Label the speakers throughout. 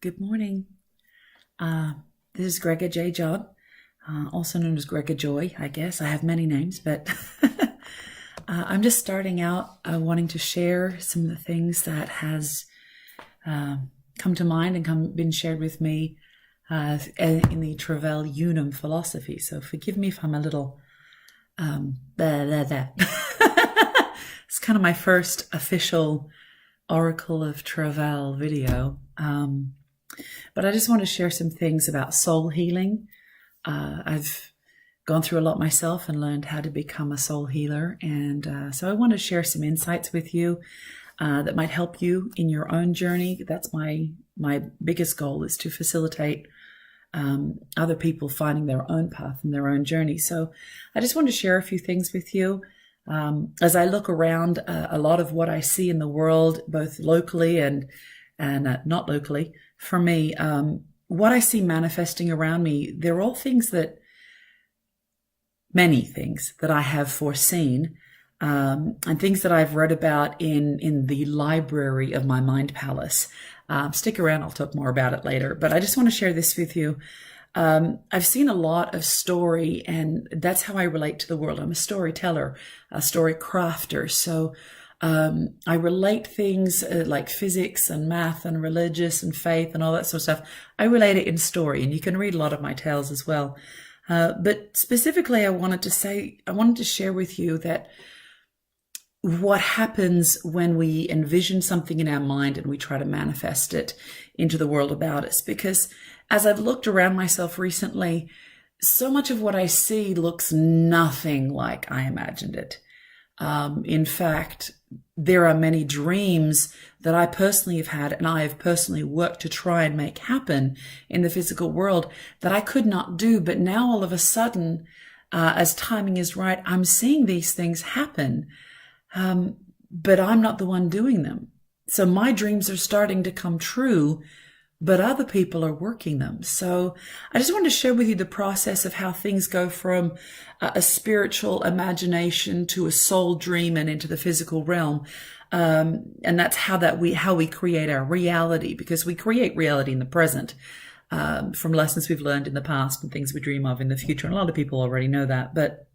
Speaker 1: Good morning. This is Grega J. Job, also known as Grega Joy, I guess. I have many names, but I'm just starting out wanting to share some of the things that has come to mind and been shared with me in the Trevel UNUM philosophy. So forgive me if I'm a little It's kind of my first official Oracle of Trevel video. But I just want to share some things about soul healing. I've gone through a lot myself and learned how to become a soul healer. And so I want to share some insights with you that might help you in your own journey. That's my biggest goal, is to facilitate other people finding their own path and their own journey. So I just want to share a few things with you. As I look around, a lot of what I see in the world, both locally and not locally, for me, what I see manifesting around me, they're all many things that I have foreseen, and things that I've read about in the library of my mind palace. Stick around, I'll talk more about it later, but I just want to share this with you. I've seen a lot of story, and that's how I relate to the world. I'm a storyteller, a story crafter. So I relate things like physics and math and religious and faith and all that sort of stuff. I relate it in story, and you can read a lot of my tales as well. But specifically, I wanted to share with you that what happens when we envision something in our mind and we try to manifest it into the world about us. Because as I've looked around myself recently, so much of what I see looks nothing like I imagined it. In fact, there are many dreams that I personally have had, and I have personally worked to try and make happen in the physical world, that I could not do. But now all of a sudden, as timing is right, I'm seeing these things happen. But I'm not the one doing them. So my dreams are starting to come true, but other people are working them. So I just wanted to share with you the process of how things go from a spiritual imagination to a soul dream and into the physical realm. And that's how we create our reality, because we create reality in the present, from lessons we've learned in the past and things we dream of in the future. And a lot of people already know that, but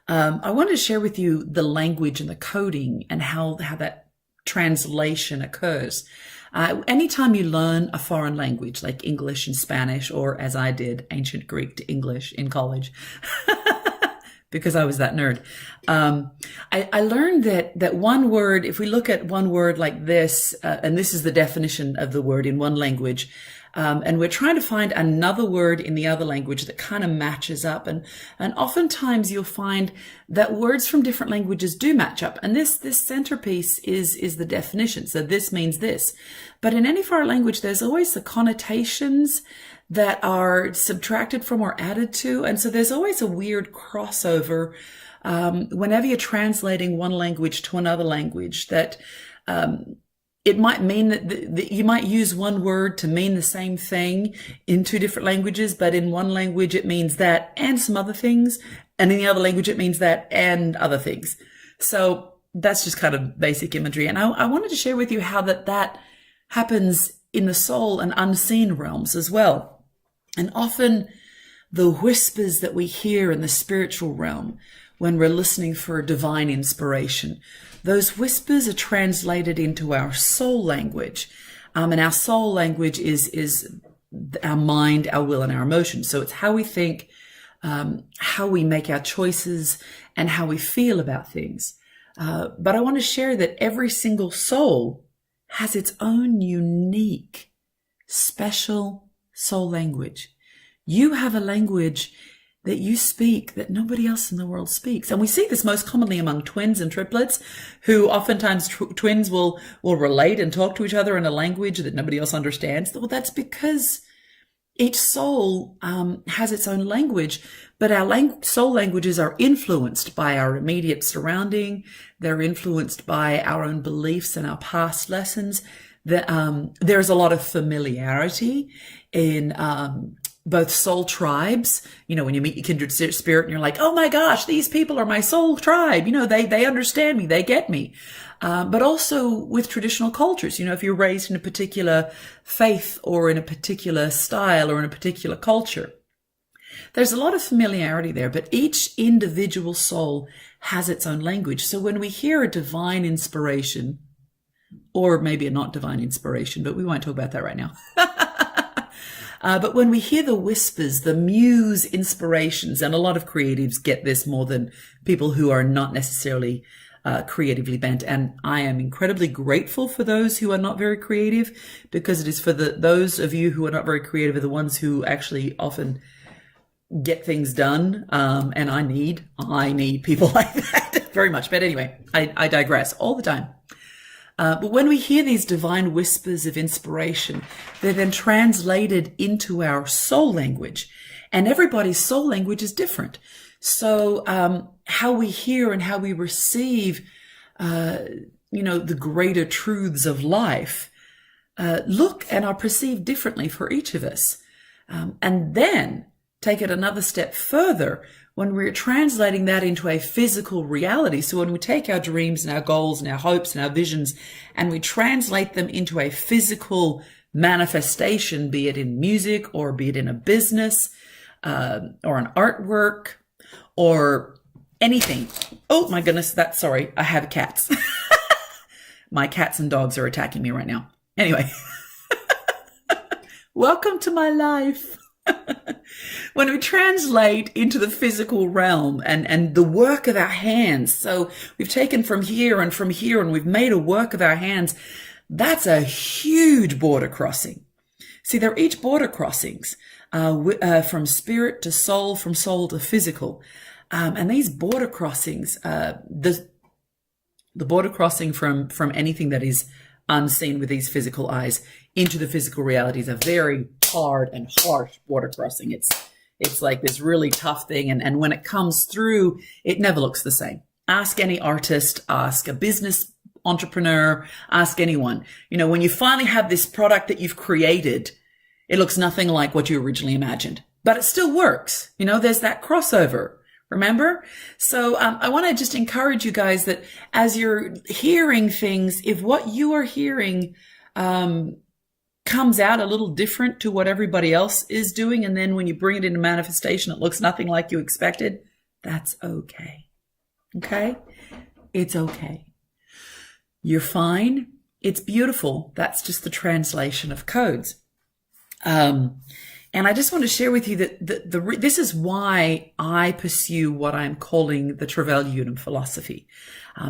Speaker 1: I wanted to share with you the language and the coding and how that translation occurs. Anytime you learn a foreign language like English and Spanish, or as I did, ancient Greek to English in college, because I was that nerd, I learned that one word, if we look at one word like this, and this is the definition of the word in one language, and we're trying to find another word in the other language that kind of matches up. And oftentimes you'll find that words from different languages do match up. And this centerpiece is the definition. So this means this. But in any foreign language, there's always the connotations that are subtracted from or added to. And so there's always a weird crossover whenever you're translating one language to another language, that it might mean that you might use one word to mean the same thing in two different languages, but in one language it means that and some other things, and in the other language it means that and other things. So that's just kind of basic imagery. And I wanted to share with you how that happens in the soul and unseen realms as well. And often the whispers that we hear in the spiritual realm when we're listening for divine inspiration, those whispers are translated into our soul language. And our soul language is our mind, our will, and our emotions. So it's how we think, how we make our choices, and how we feel about things. But I want to share that every single soul has its own unique, special soul language. You have a language that you speak that nobody else in the world speaks. And we see this most commonly among twins and triplets, who oftentimes twins will relate and talk to each other in a language that nobody else understands. Well, that's because each soul has its own language, but our soul languages are influenced by our immediate surrounding. They're influenced by our own beliefs and our past lessons. There's a lot of familiarity in both soul tribes, when you meet your kindred spirit and you're like, oh my gosh, these people are my soul tribe. They understand me. They get me. But also with traditional cultures, if you're raised in a particular faith or in a particular style or in a particular culture, there's a lot of familiarity there, but each individual soul has its own language. So when we hear a divine inspiration, or maybe a not divine inspiration, but we won't talk about that right now. But when we hear the whispers, the muse inspirations, and a lot of creatives get this more than people who are not necessarily creatively bent. And I am incredibly grateful for those who are not very creative, because it is for those of you who are not very creative are the ones who actually often get things done. And I need people like that very much. But anyway, I digress all the time. But when we hear these divine whispers of inspiration, they're then translated into our soul language, and everybody's soul language is different. So how we hear and how we receive, the greater truths of life look and are perceived differently for each of us. And then take it another step further when we're translating that into a physical reality. So when we take our dreams and our goals and our hopes and our visions and we translate them into a physical manifestation, be it in music or be it in a business or an artwork or anything. Oh my goodness, sorry, I have cats. My cats and dogs are attacking me right now. Anyway, welcome to my life. When we translate into the physical realm and the work of our hands, so we've taken from here and we've made a work of our hands, that's a huge border crossing. See, they're each border crossings from spirit to soul, from soul to physical. And these border crossings, the border crossing from anything that is unseen with these physical eyes into the physical reality is a very hard and harsh border crossing. It's like this really tough thing. And when it comes through, it never looks the same. Ask any artist, ask a business entrepreneur, ask anyone. When you finally have this product that you've created, it looks nothing like what you originally imagined, but it still works. There's that crossover. Remember? So I want to just encourage you guys that as you're hearing things, if what you are hearing comes out a little different to what everybody else is doing, and then when you bring it into manifestation, it looks nothing like you expected, that's okay. Okay? It's okay. You're fine. It's beautiful. That's just the translation of codes. And I just want to share with you that this is why I pursue what I'm calling the Trevel UNUM philosophy.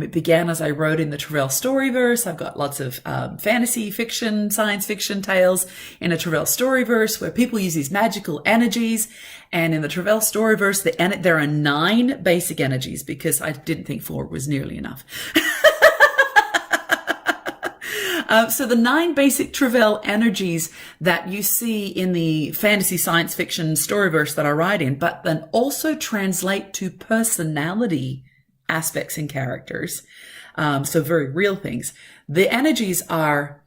Speaker 1: It began as I wrote in the Trevel Storyverse. I've got lots of fantasy fiction, science fiction tales in a Trevel Storyverse where people use these magical energies. And in the Trevel Storyverse, there are 9 basic energies, because I didn't think 4 was nearly enough. So the 9 basic Trevel energies that you see in the fantasy science fiction storyverse that I write in, but then also translate to personality aspects and characters. So very real things. The energies are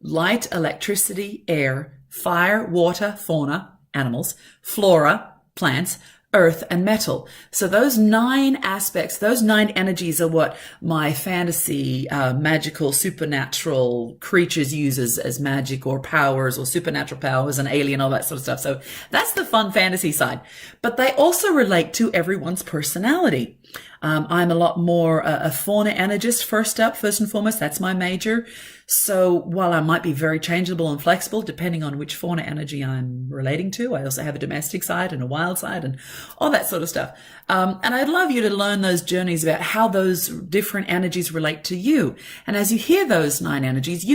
Speaker 1: light, electricity, air, fire, water, fauna, animals, flora, plants, earth, and metal. So those 9 aspects, those 9 energies are what my fantasy, magical, supernatural creatures use as magic or powers or supernatural powers and alien, all that sort of stuff. So that's the fun fantasy side. But they also relate to everyone's personality. I'm a lot more a fauna energist first and foremost. That's my major. So while I might be very changeable and flexible, depending on which fauna energy I'm relating to, I also have a domestic side and a wild side and all that sort of stuff. And I'd love you to learn those journeys about how those different energies relate to you. And as you hear those 9 energies,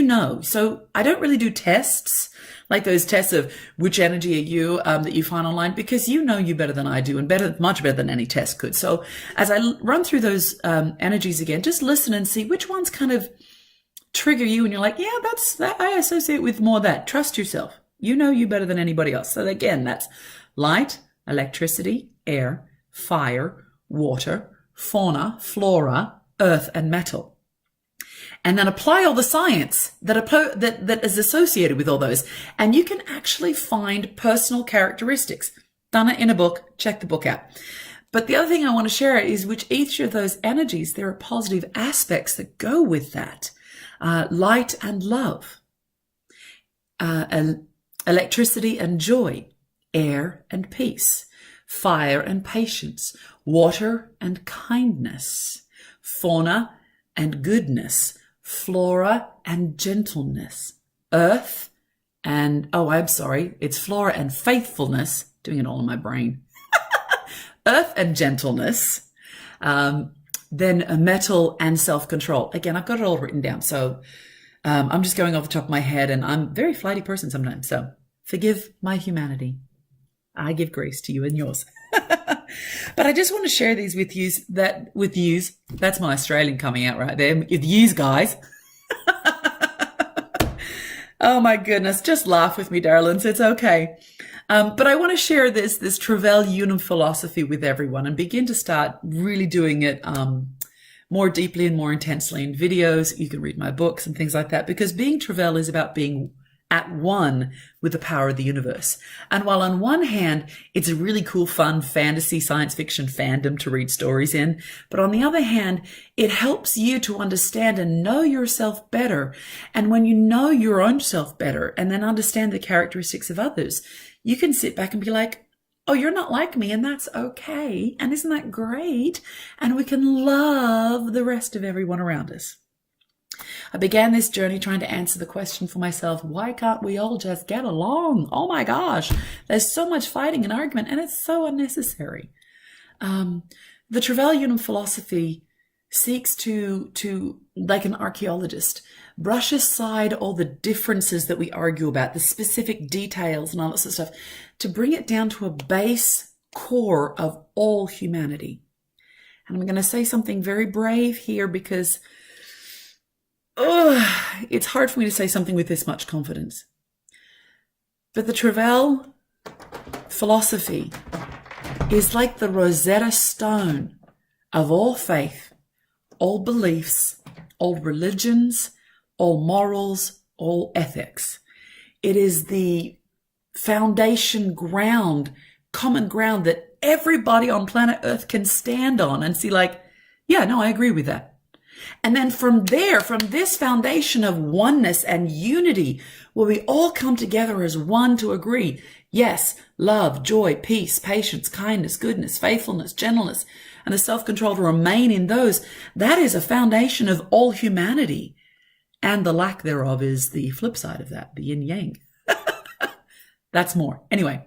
Speaker 1: So I don't really do tests, like those tests of which energy are you that you find online, because you better than I do, and much better than any test could. So as I run through those energies again, just listen and see which ones kind of trigger you, and you're like, yeah, that's that. I associate with more of that. Trust yourself. You better than anybody else. So again, that's light, electricity, air, fire, water, fauna, flora, earth, and metal. and then apply all the science that is associated with all those. And you can actually find personal characteristics. Done it in a book. Check the book out. But the other thing I want to share is which each of those energies, there are positive aspects that go with that. Light and love, electricity and joy, air and peace, fire and patience, water and kindness, fauna and goodness, flora and gentleness, earth and, it's flora and faithfulness, doing it all in my brain, earth and gentleness, then a metal and self-control. Again, I've got it all written down, so I'm just going off the top of my head, and I'm a very flighty person sometimes, so forgive my humanity. I give grace to you and yours. But I just want to share these with yous, that's my Australian coming out right there, with yous guys. Oh my goodness, just laugh with me, darlings, it's okay. But I want to share this Trevel UNUM philosophy with everyone and begin to start really doing it more deeply and more intensely in videos. You can read my books and things like that, because being Trevel is about being at one with the power of the universe. And while on one hand, it's a really cool, fun fantasy science fiction fandom to read stories in, but on the other hand, it helps you to understand and know yourself better. And when you know your own self better and then understand the characteristics of others, you can sit back and be like, oh, you're not like me, and that's okay. And isn't that great? And we can love the rest of everyone around us. I began this journey trying to answer the question for myself, why can't we all just get along? Oh my gosh, there's so much fighting and argument, and it's so unnecessary. The Trevel UNUM philosophy seeks to, like an archaeologist, brush aside all the differences that we argue about, the specific details and all that sort of stuff, to bring it down to a base core of all humanity. And I'm going to say something very brave here, because it's hard for me to say something with this much confidence. But the Trevel philosophy is like the Rosetta Stone of all faith, all beliefs, all religions, all morals, all ethics. It is the foundation ground, common ground that everybody on planet Earth can stand on and see like, yeah, no, I agree with that. And then from there, from this foundation of oneness and unity, where we all come together as one to agree, yes, love, joy, peace, patience, kindness, goodness, faithfulness, gentleness, and the self-control to remain in those, that is a foundation of all humanity. And the lack thereof is the flip side of that, the yin yang. That's more. Anyway,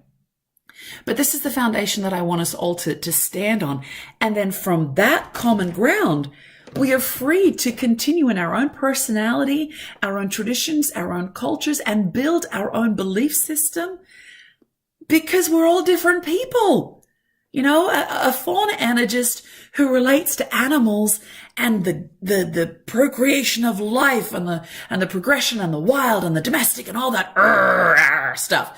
Speaker 1: but this is the foundation that I want us all to stand on. And then from that common ground, we are free to continue in our own personality, our own traditions, our own cultures, and build our own belief system, because we're all different people. You know, a fauna analyst who relates to animals and the procreation of life and the progression and the wild and the domestic and all that stuff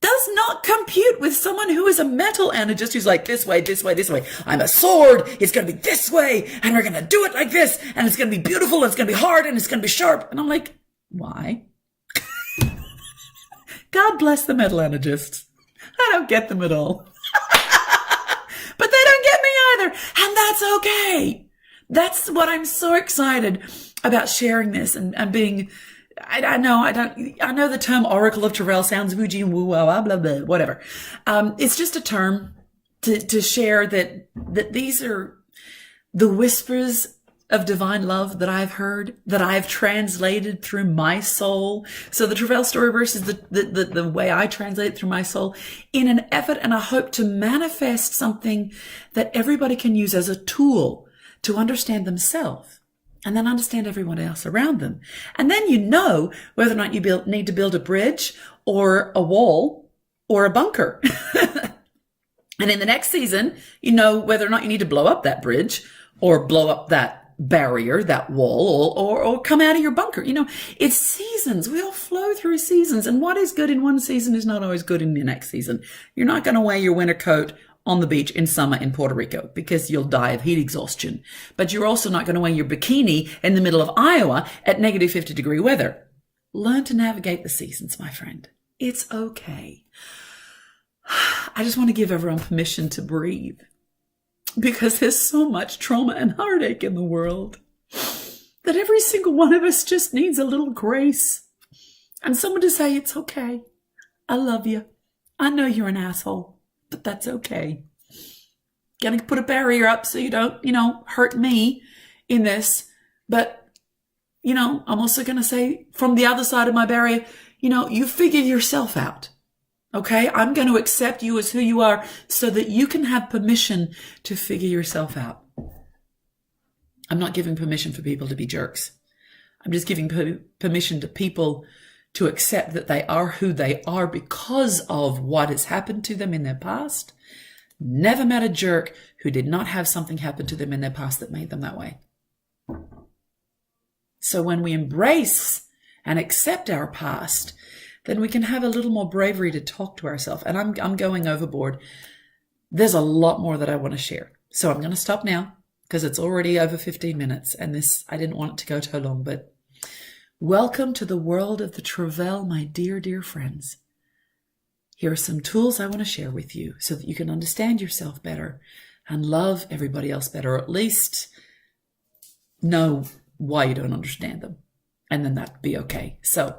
Speaker 1: does not compute with someone who is a metal analyst who's like, this way, this way, this way. I'm a sword. It's going to be this way. And we're going to do it like this. And it's going to be beautiful. And it's going to be hard. And it's going to be sharp. And I'm like, why? God bless the metal analysts. I don't get them at all. But they don't get me either. And that's okay. That's what I'm so excited about sharing this and being... I know the term Oracle of Trevel sounds woo-gee and woo-wah, blah, blah, whatever. It's just a term to share that these are the whispers of divine love that I've heard, that I've translated through my soul. So the Trevel Storyverse is the way I translate it through my soul, in an effort and a hope to manifest something that everybody can use as a tool to understand themselves, and then understand everyone else around them. And then you know whether or not you need to build a bridge or a wall or a bunker. And in the next season, you know whether or not you need to blow up that bridge or blow up that barrier, that wall, or come out of your bunker. You know, it's seasons. We all flow through seasons. And what is good in one season is not always good in the next season. You're not going to wear your winter coat on the beach in summer in Puerto Rico because you'll die of heat exhaustion. But you're also not going to wear your bikini in the middle of Iowa at negative 50-degree weather. Learn to navigate the seasons, my friend. It's okay. I just want to give everyone permission to breathe because there's so much trauma and heartache in the world that every single one of us just needs a little grace and someone to say, it's okay. I love you. I know you're an asshole, but that's okay. Gonna put a barrier up so you don't, hurt me in this. But, I'm also going to say from the other side of my barrier, you figure yourself out. Okay? I'm going to accept you as who you are so that you can have permission to figure yourself out. I'm not giving permission for people to be jerks. I'm just giving permission to people to accept that they are who they are because of what has happened to them in their past. Never met a jerk who did not have something happen to them in their past that made them that way. So when we embrace and accept our past, then we can have a little more bravery to talk to ourselves. And I'm going overboard. There's a lot more that I want to share. So I'm going to stop now because it's already over 15 minutes. And I didn't want it to go too long, but welcome to the world of the Trevel, my dear, dear friends. Here are some tools I want to share with you so that you can understand yourself better and love everybody else better, or at least know why you don't understand them. And then that'd be okay. So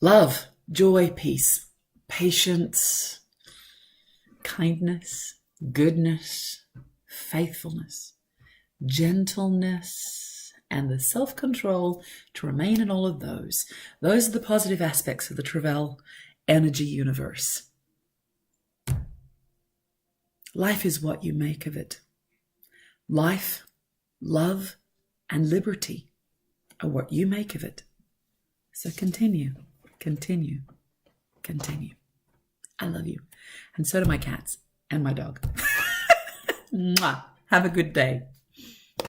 Speaker 1: love, joy, peace, patience, kindness, goodness, faithfulness, gentleness, and the self-control to remain in all of those. Those are the positive aspects of the Trevel energy universe. Life is what you make of it. Life, love, and liberty are what you make of it. So continue. Continue. Continue. I love you. And so do my cats and my dog. Mwah. Have a good day.